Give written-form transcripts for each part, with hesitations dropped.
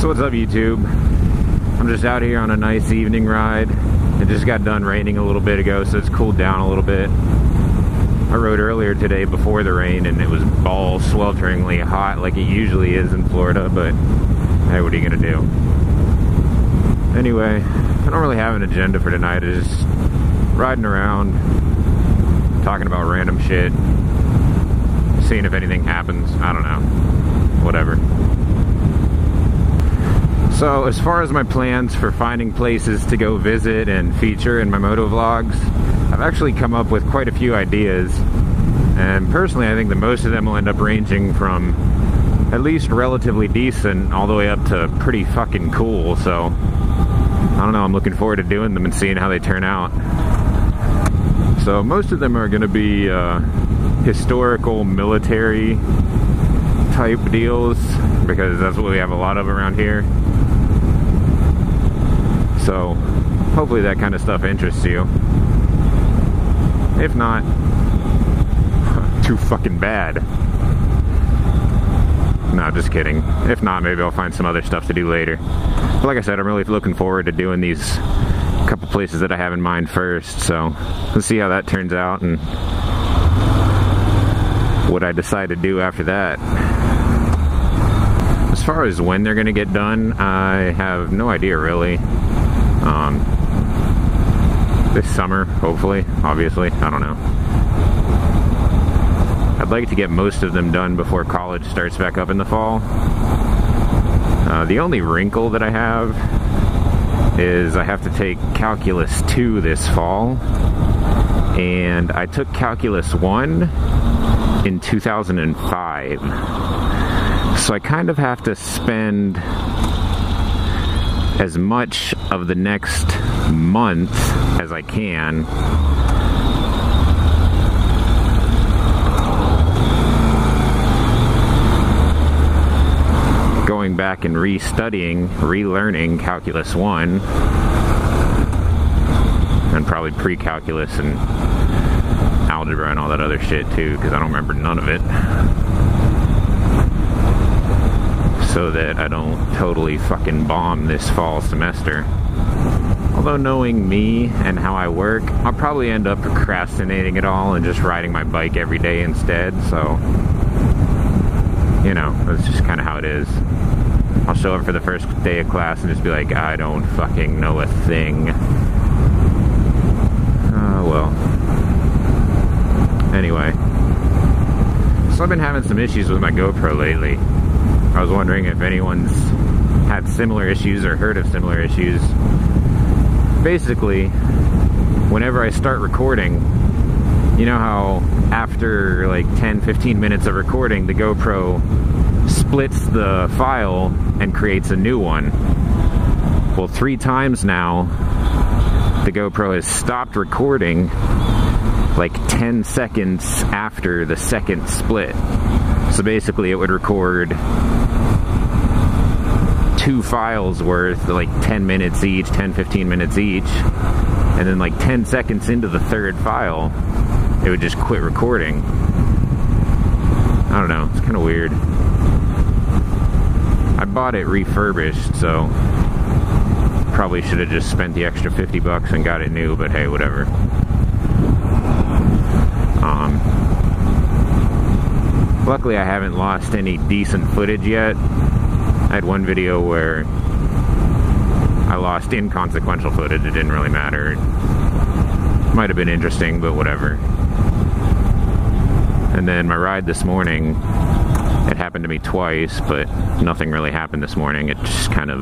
So what's up, YouTube? I'm just out here on a nice evening ride. It just got done raining a little bit ago, so it's cooled down a little bit. I rode earlier today before the rain, and it was ball swelteringly hot like it usually is in Florida, but hey, what are you gonna do? Anyway, I don't really have an agenda for tonight. I'm just riding around, talking about random shit, seeing if anything happens. I don't know. Whatever. So as far as my plans for finding places to go visit and feature in my motovlogs, I've actually come up with quite a few ideas, and personally I think that most of them will end up ranging from at least relatively decent all the way up to pretty fucking cool. So I don't know, I'm looking forward to doing them and seeing how they turn out. So most of them are going to be historical military type deals, because that's what we have a lot of around here. So hopefully that kind of stuff interests you. If not, too fucking bad. No, just kidding. If not, maybe I'll find some other stuff to do later. But like I said, I'm really looking forward to doing these couple places that I have in mind first. So let's see how that turns out and what I decide to do after that. As far as when they're going to get done, I have no idea really. This summer, hopefully, obviously, I don't know. I'd like to get most of them done before college starts back up in the fall. The only wrinkle that I have is I have to take Calculus 2 this fall, and I took Calculus 1 in 2005. So I kind of have to spend as much of the next month as I can going back and relearning Calculus 1, and probably pre-calculus and algebra and all that other shit too, because I don't remember none of it, so that I don't totally fucking bomb this fall semester. Although knowing me and how I work, I'll probably end up procrastinating it all and just riding my bike every day instead, so, you know, that's just kind of how it is. I'll show up for the first day of class and just be like, I don't fucking know a thing. Oh, well. Anyway. So I've been having some issues with my GoPro lately. I was wondering if anyone's had similar issues or heard of similar issues. Basically, whenever I start recording, you know how after like 10-15 minutes of recording, the GoPro splits the file and creates a new one. Well, 3 times now, the GoPro has stopped recording like 10 seconds after the second split. So basically it would record 2 files worth, like 10 minutes each, 10-15 minutes each, and then like 10 seconds into the third file, it would just quit recording. I don't know, it's kind of weird. I bought it refurbished, so probably should have just spent the extra $50 and got it new, but hey, whatever. Luckily I haven't lost any decent footage yet. I had one video where I lost inconsequential footage. It didn't really matter. It might have been interesting, but whatever. And then my ride this morning, it happened to me twice, but nothing really happened this morning. It just kind of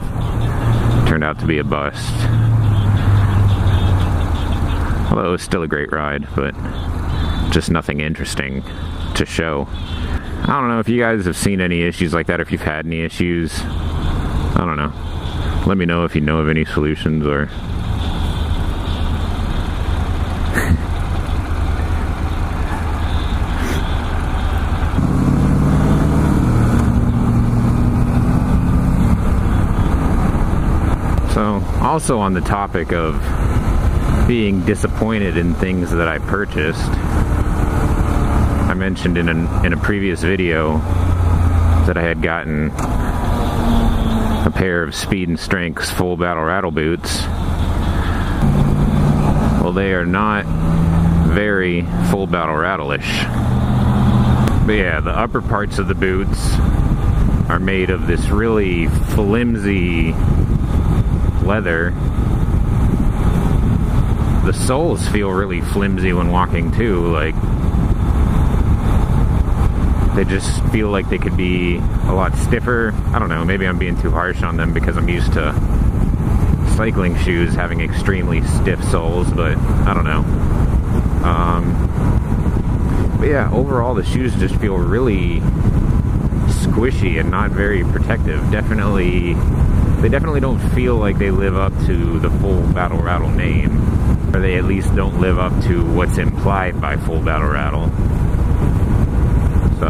turned out to be a bust. Although it was still a great ride, but just nothing interesting to show. I don't know if you guys have seen any issues like that, or if you've had any issues. I don't know. Let me know if you know of any solutions, or... So, also on the topic of being disappointed in things that I purchased, I mentioned in a previous video that I had gotten a pair of Speed and Strength's full battle rattle boots. Well, they are not very full battle rattle-ish. But yeah, the upper parts of the boots are made of this really flimsy leather. The soles feel really flimsy when walking too, like they just feel like they could be a lot stiffer. I don't know, maybe I'm being too harsh on them because I'm used to cycling shoes having extremely stiff soles, but I don't know. But yeah, overall the shoes just feel really squishy and not very protective. They definitely don't feel like they live up to the full battle rattle name, or they at least don't live up to what's implied by full battle rattle. So,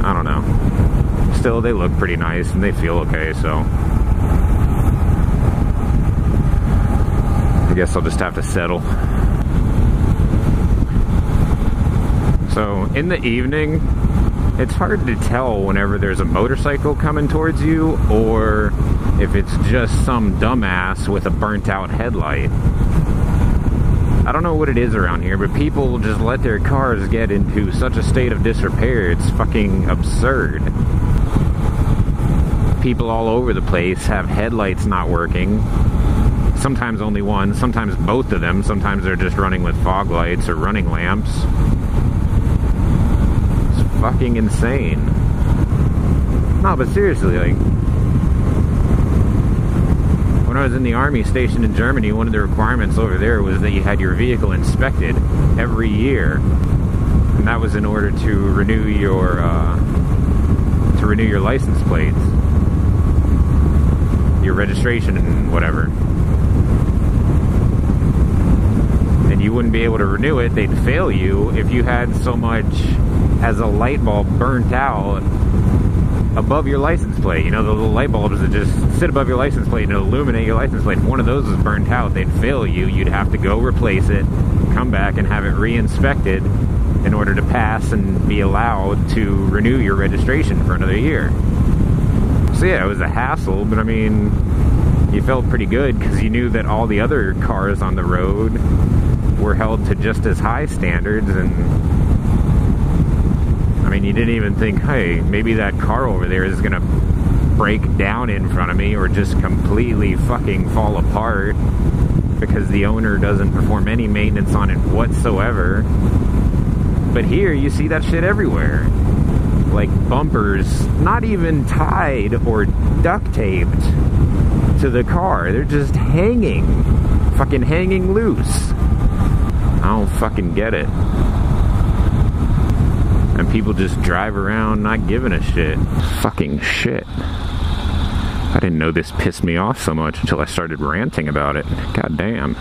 I don't know. Still, they look pretty nice and they feel okay, so I guess I'll just have to settle. So, in the evening, it's hard to tell whenever there's a motorcycle coming towards you or if it's just some dumbass with a burnt out headlight. I don't know what it is around here, but people just let their cars get into such a state of disrepair. It's fucking absurd. People all over the place have headlights not working. Sometimes only one, sometimes both of them. Sometimes they're just running with fog lights or running lamps. It's fucking insane. No, but seriously, like, when I was in the army stationed in Germany, one of the requirements over there was that you had your vehicle inspected every year, and that was in order to renew your license plates, your registration and whatever. And you wouldn't be able to renew it; they'd fail you if you had so much as a light bulb burnt out above your license plate. You know, the little light bulbs that just sit above your license plate and illuminate your license plate. If one of those was burnt out, they'd fail you. You'd have to go replace it, come back and have it re-inspected in order to pass and be allowed to renew your registration for another year. So yeah, it was a hassle, but I mean, you felt pretty good because you knew that all the other cars on the road were held to just as high standards, and I mean, you didn't even think, hey, maybe that car over there is gonna break down in front of me or just completely fucking fall apart because the owner doesn't perform any maintenance on it whatsoever. But here, you see that shit everywhere. Like bumpers, not even tied or duct taped to the car. They're just hanging. Fucking hanging loose. I don't fucking get it. And people just drive around not giving a shit. Fucking shit. I didn't know this pissed me off so much until I started ranting about it. God damn.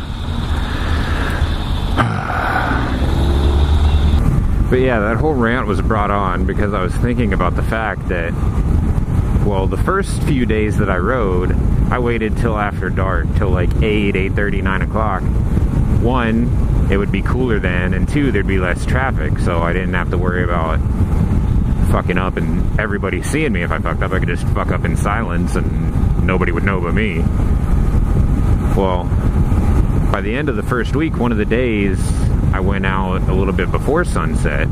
But yeah, that whole rant was brought on because I was thinking about the fact that, well, the first few days that I rode, I waited till after dark, till like 8, 8:30, 9 o'clock. One, it would be cooler then, and two, there'd be less traffic, so I didn't have to worry about fucking up and everybody seeing me. If I fucked up, I could just fuck up in silence and nobody would know but me. Well, by the end of the first week, one of the days, I went out a little bit before sunset,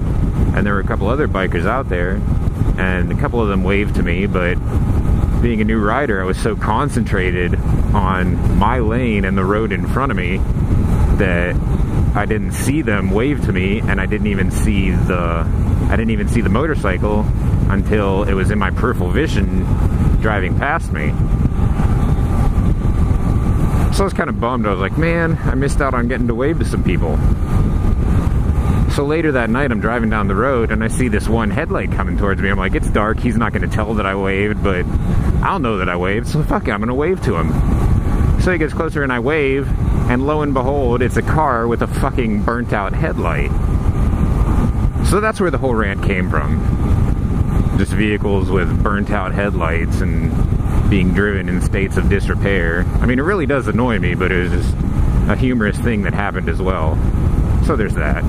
and there were a couple other bikers out there, and a couple of them waved to me, but being a new rider, I was so concentrated on my lane and the road in front of me that I didn't see them wave to me, and I didn't even see the motorcycle until it was in my peripheral vision driving past me. So I was kind of bummed. I was like, man, I missed out on getting to wave to some people. So later that night, I'm driving down the road, and I see this one headlight coming towards me. I'm like, it's dark, he's not going to tell that I waved, but I'll know that I waved, so fuck it, I'm going to wave to him. So he gets closer, and I wave, and lo and behold, it's a car with a fucking burnt out headlight. So that's where the whole rant came from. Just vehicles with burnt out headlights and being driven in states of disrepair. I mean, it really does annoy me, but it was just a humorous thing that happened as well. So there's that.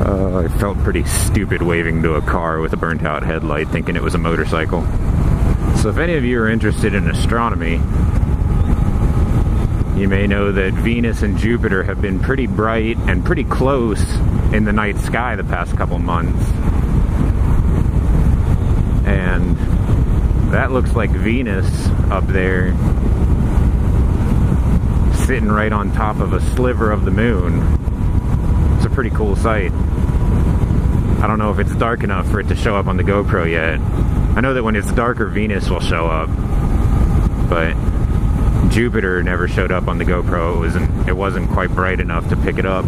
I felt pretty stupid waving to a car with a burnt out headlight, thinking it was a motorcycle. So if any of you are interested in astronomy, you may know that Venus and Jupiter have been pretty bright and pretty close in the night sky the past couple months. And that looks like Venus up there, sitting right on top of a sliver of the moon. It's a pretty cool sight. I don't know if it's dark enough for it to show up on the GoPro yet. I know that when it's darker, Venus will show up, but Jupiter never showed up on the GoPro. It wasn't quite bright enough to pick it up,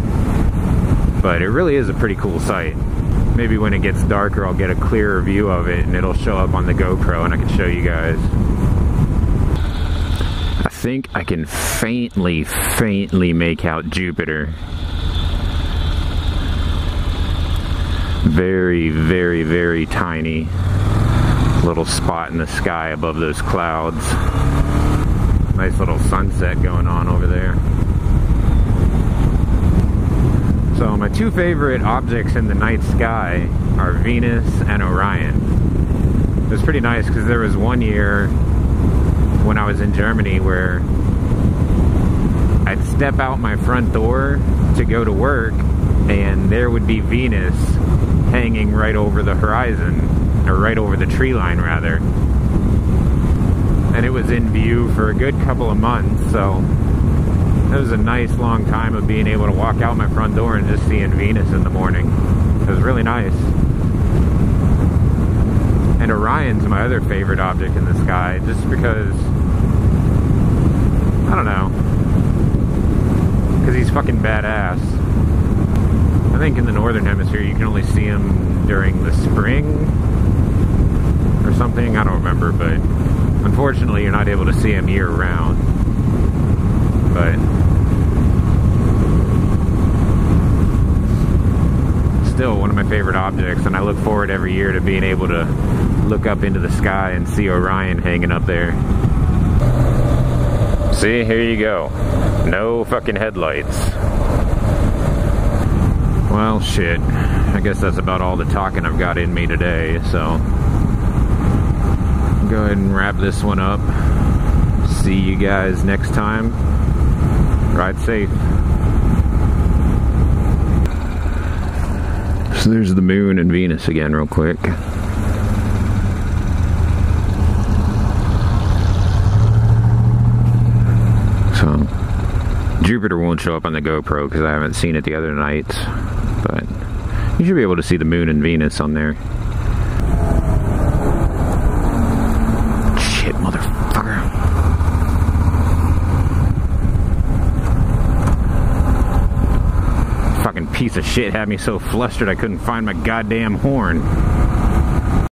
but it really is a pretty cool sight. Maybe when it gets darker, I'll get a clearer view of it and it'll show up on the GoPro and I can show you guys. I think I can faintly make out Jupiter. Very, very, very tiny little spot in the sky above those clouds. Nice little sunset going on over there. So my two favorite objects in the night sky are Venus and Orion. It was pretty nice because there was one year when I was in Germany where I'd step out my front door to go to work and there would be Venus hanging right over the horizon, or right over the tree line rather. And it was in view for a good couple of months, so it was a nice long time of being able to walk out my front door and just seeing Venus in the morning. It was really nice. And Orion's my other favorite object in the sky, just because, I don't know, because he's fucking badass. I think in the northern hemisphere you can only see him during the spring or something, I don't remember, but unfortunately you're not able to see him year round. But still one of my favorite objects, and I look forward every year to being able to look up into the sky and see Orion hanging up there. See, here you go. No fucking headlights. Well, shit. I guess that's about all the talking I've got in me today, so go ahead and wrap this one up. See you guys next time. Ride safe. So there's the moon and Venus again real quick. So Jupiter won't show up on the GoPro because I haven't seen it the other nights, but you should be able to see the moon and Venus on there. Shit, motherfucker. Fucking piece of shit had me so flustered I couldn't find my goddamn horn.